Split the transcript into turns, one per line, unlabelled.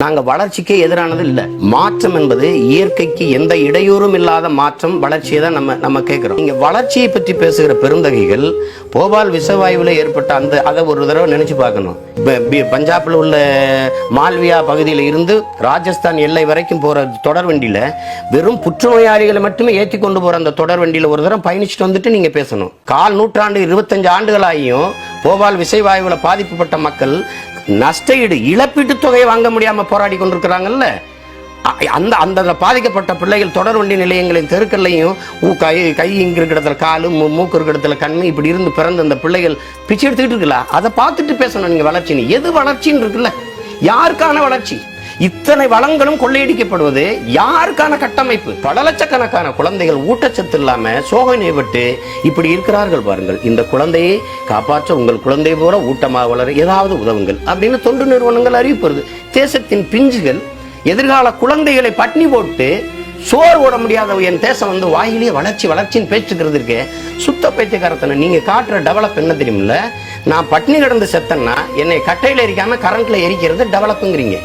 நாங்க வளர்ச்சிக்கே எதிரானது இல்ல. மாற்றம் என்பது இயற்கைக்கு எந்த இடையூறும் இல்லாத மாற்றம், வளர்ச்சியை தான் நம்ம கேட்கிறோம். நீங்க வளர்ச்சியை பற்றி பேசுகிற பெருந்தகைகள் போபால் விஷவாயுவில் ஏற்பட்ட அதை ஒரு தடவை நினைச்சு பார்க்கணும். பஞ்சாப்ல உள்ள மால்வியா பகுதியில் இருந்து ராஜஸ்தான் எல்லை வரைக்கும் போற தொடர் வண்டியில வெறும் புற்றுநோயாளிகளை மட்டுமே ஏற்றி கொண்டு போற அந்த தொடர் வண்டியில ஒரு தடவை பயணிச்சுட்டு வந்துட்டு நீங்க பேசணும். 1/4 நூற்றாண்டு 25 ஆண்டுகளாகியும் போபால் விஷவாயுவில பாதிக்கப்பட்ட மக்கள் நஷ்டஈடு இழப்பீட்டு தொகையை வாங்க முடியாம போராடி கொண்டிருக்கிறாங்கல்ல. அந்த பாதிக்கப்பட்ட பிள்ளைகள் தொடர் வண்டி நிலையங்களின் தெருக்கள்லையும் கை இங்க இருக்கிற இடத்துல காலு, மூக்கு இருக்கிற இடத்துல கண்ணு, இப்படி இருந்து பிறந்த அந்த பிள்ளைகள் பிச்சை எடுத்துக்கிட்டு இருக்குல்ல, அதை பார்த்துட்டு பேசணும் நீங்க வளர்ச்சி. எது வளர்ச்சின்னு இருக்குல்ல, யாருக்கான வளர்ச்சி? இத்தனை வளங்களும் கொள்ளையடிக்கப்படுவது யாருக்கான கட்டமைப்பு? பல லட்சக்கணக்கான குழந்தைகள் ஊட்டச்சத்து இல்லாம சோகை நோய்பட்டு இப்படி இருக்கிறார்கள் பாருங்கள். இந்த குழந்தையை காப்பாற்ற உங்கள் குழந்தை போல ஊட்டமாக வளர ஏதாவது உதவுங்கள் அப்படின்னு தொண்டு நிறுவனங்கள் அறிவிப்பது. தேசத்தின் பிஞ்சுகள் எதிர்கால குழந்தைகளை பட்னி போட்டு சோறு ஓட முடியாத என் தேசம் வாயிலேயே வளர்ச்சின்னு பேச்சுக்கிறது இருக்கு. சுத்த பைத்தியக்காரத்தனை. நீங்க காட்டுற டெவலப் என்ன தெரியுமில்ல? நான் பட்னி கிடந்து செத்தன்னா என்னை கட்டையில எரிக்காம கரண்ட்ல எரிக்கிறது டெவலப்புங்கிறீங்க.